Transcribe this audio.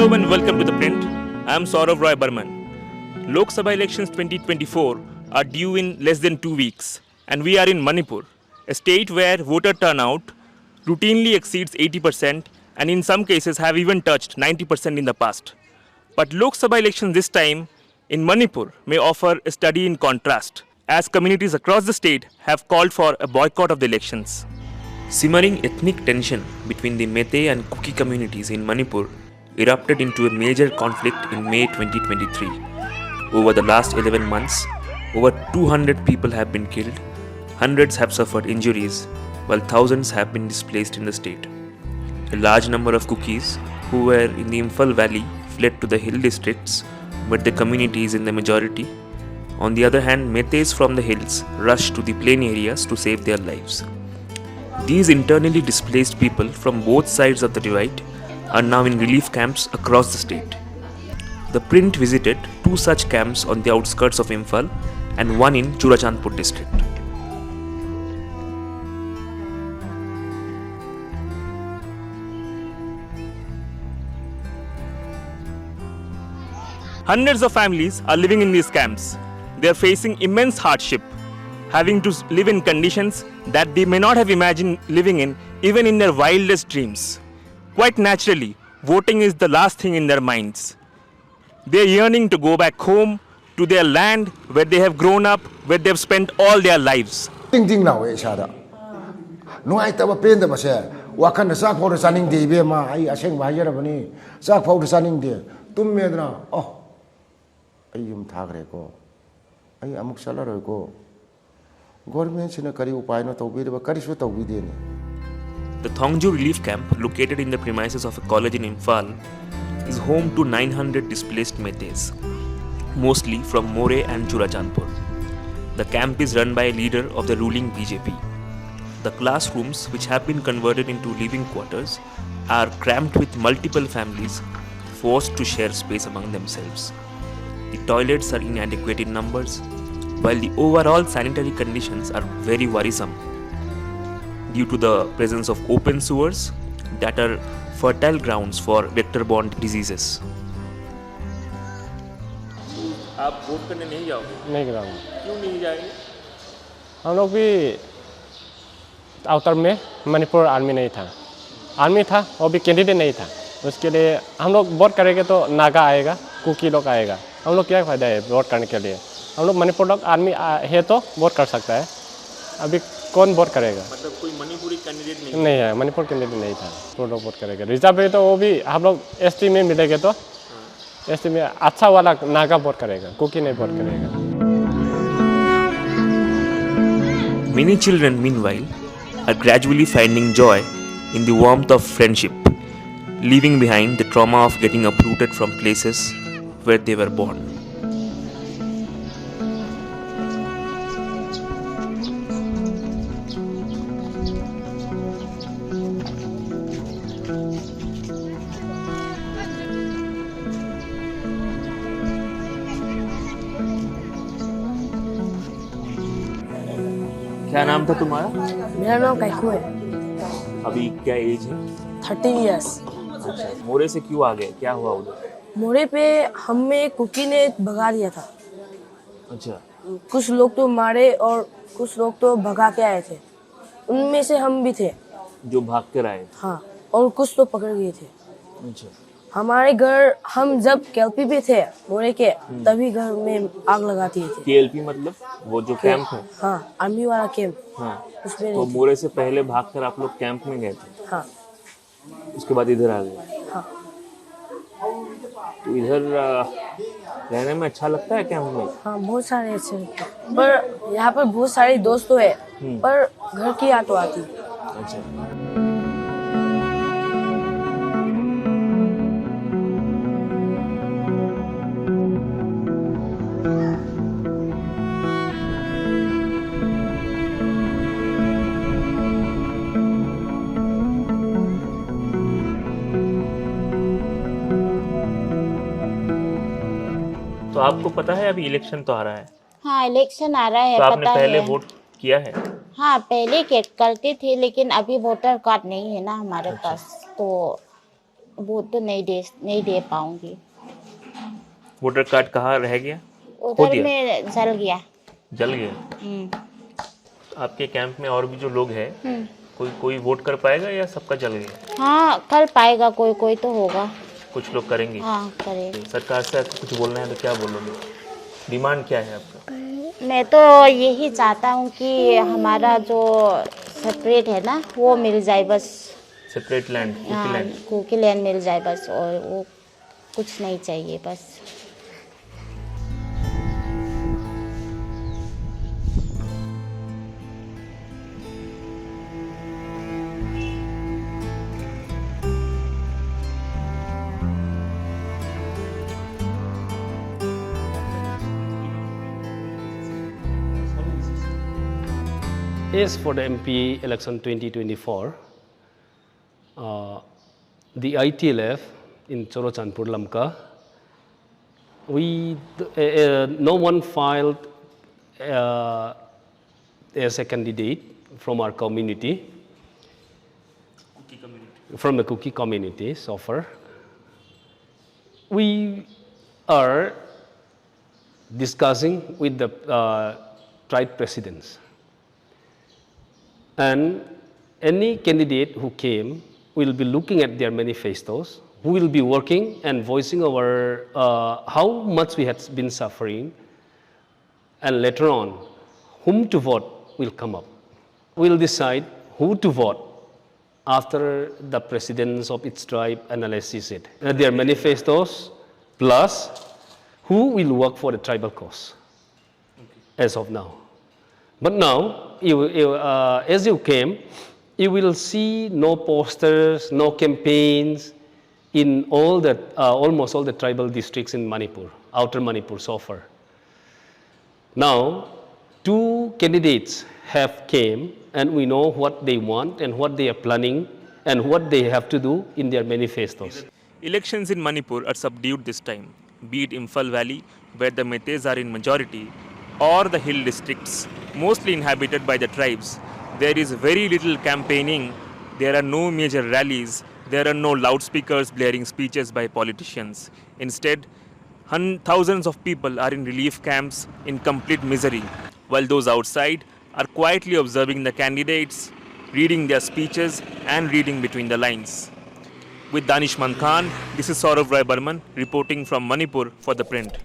Hello and welcome to The Print. I am Saurav Roy Burman. Lok Sabha elections 2024 are due in less than 2 weeks, and we are in Manipur, a state where voter turnout routinely exceeds 80% and in some cases have even touched 90% in the past. But Lok Sabha elections this time in Manipur may offer a study in contrast, as communities across the state have called for a boycott of the elections. Simmering ethnic tension between the Meitei and Kuki communities in Manipur erupted into a major conflict in May 2023. Over the last 11 months, over 200 people have been killed, hundreds have suffered injuries, while thousands have been displaced in the state. A large number of Kukis who were in the Imphal Valley fled to the hill districts, where the community is in the majority. On the other hand, Meiteis from the hills rushed to the plain areas to save their lives. These internally displaced people from both sides of the divide are now in relief camps across the state. The Print visited 2 such camps on the outskirts of Imphal and 1 in Churachandpur district. Hundreds of families are living in these camps. They are facing immense hardship, having to live in conditions that they may not have imagined living in even in their wildest dreams. Quite naturally, voting is the last thing in their minds. They are yearning to go back home to their land where they have grown up, where they have spent all their lives. Ting ting now isada. Nuai taba pen da base. Wakan sak for sunning day be ma ai aseng ba yara bani. Sak for sunning day. Tum me dna. Oh. Ai yum thagre ko. Ai amuk sala ro ko. Government sina kari upay no tawbi de ba kari su tawbi de ni. The Thongju relief camp, located in the premises of a college in Imphal, is home to 900 displaced Meiteis, mostly from More and Churachandpur. The camp is run by a leader of the ruling BJP. The classrooms, which have been converted into living quarters, are cramped with multiple families forced to share space among themselves. The toilets are inadequate in numbers, while the overall sanitary conditions are very worrisome due to the presence of open sewers that are fertile grounds for vector-borne diseases. आप vote करने नहीं जाओगे? नहीं कराऊंगा। क्यों नहीं जाएंगे? हम लोग भी आउटर में मणिपुर आर्मी नहीं था, आर्मी था वो भी कैंडिडेट नहीं था। उसके लिए हम लोग वोट करेंगे तो नागा आएगा, कुकी लोग आएगा, हम लोग क्या फ़ायदा है वोट करने के लिए? हम लोग मणिपुर लोग आर्मी है तो वोट कर सकता है, अभी कौन वोट करेगा? मतलब कोई मणिपुरी कैंडिडेट नहीं है, मणिपुर कैंडिडेट नहीं था तो लोग वोट करेगा। रिजर्व है तो वो भी हम लोग एसटी में मिलेंगे तो एसटी में अच्छा वाला नागा वोट करेगा, कुकी नहीं वोट करेगा। Many children, meanwhile, are gradually finding joy in the warmth of friendship, leaving behind the trauma of getting uprooted from places where they were born. क्या नाम था तुम्हारा? मेरा नाम कैकू है। अभी क्या एज है? 13 इयर्स। अच्छा, मोरे से क्यों आ गए? क्या हुआ उधर? मोरे पे हमें कुकी ने भगा दिया था। अच्छा, कुछ लोग तो मारे और कुछ लोग तो भगा के आए थे, उनमें से हम भी थे। जो भाग कर आए? हाँ, और कुछ तो पकड़ गए थे। अच्छा, हमारे घर, हम जब केएलपी पे थे मोरे के, तभी घर में आग लगा दिए थे। केएलपी मतलब वो जो कैंप है? हाँ, आर्मी वाला कैंप। हाँ, उसमें तो नहीं थे। मोरे से पहले भागकर आप लोग कैंप में गए थे? हाँ उसके बाद इधर आ गए? हाँ। तो इधर रहने में अच्छा लगता है कैंप में? हाँ, बहुत सारे अच्छे लगते हैं। पर यहाँ पर बहुत सारे दोस्त तो है, पर घर की याद तो आती। अच्छा, तो आपको पता है अभी इलेक्शन तो आ रहा है? हाँ, इलेक्शन आ रहा है, तो आपने पता पहले है। वोट किया है? हाँ, पहले करते थे, लेकिन अभी वोटर कार्ड नहीं है ना हमारे पास, तो वो तो नहीं दे पाऊंगी। वोटर कार्ड कहाँ रह गया? उधर दिया? में जल गया। जल गया? हम्म, आपके कैंप में और भी जो लोग हैं, कोई वोट कर पाएगा या सबका जल गया? हाँ कर पाएगा, कोई कोई तो होगा। कुछ लोग करेंगे। हाँ करेगा। सरकार से आपको कुछ बोलना है तो क्या बोलोगे? डिमांड क्या है आपका? मैं तो यही चाहता हूँ कि हमारा जो सेपरेट है ना वो मिल जाए बस। सेपरेट लैंड, हाँ लैंड। कुकी लैंड मिल जाए बस, और वो कुछ नहीं चाहिए बस। As for the MP election 2024, the ITLF in Chorochandpur Lamka, no one filed as a candidate from our community, from the Kuki community so far. We are discussing with the tribe presidents. And any candidate who came will be looking at their manifestos, who will be working and voicing our how much we had been suffering, and later on, whom to vote will come up. We'll decide who to vote after the presidents of each tribe analyses it. Their manifestos plus who will work for the tribal cause as of now. But now, as you came, you will see no posters, no campaigns in all the, almost all the tribal districts in Manipur, outer Manipur so far. Now, 2 candidates have came and we know what they want and what they are planning and what they have to do in their manifestos. Elections in Manipur are subdued this time, be it Imphal Valley, where the Meiteis are in majority, or the hill districts, mostly inhabited by the tribes. There is very little campaigning, there are no major rallies, there are no loudspeakers blaring speeches by politicians. Instead, thousands of people are in relief camps in complete misery, while those outside are quietly observing the candidates, reading their speeches and reading between the lines. With Danishman Khan, this is Saurav Roy Burman reporting from Manipur for The Print.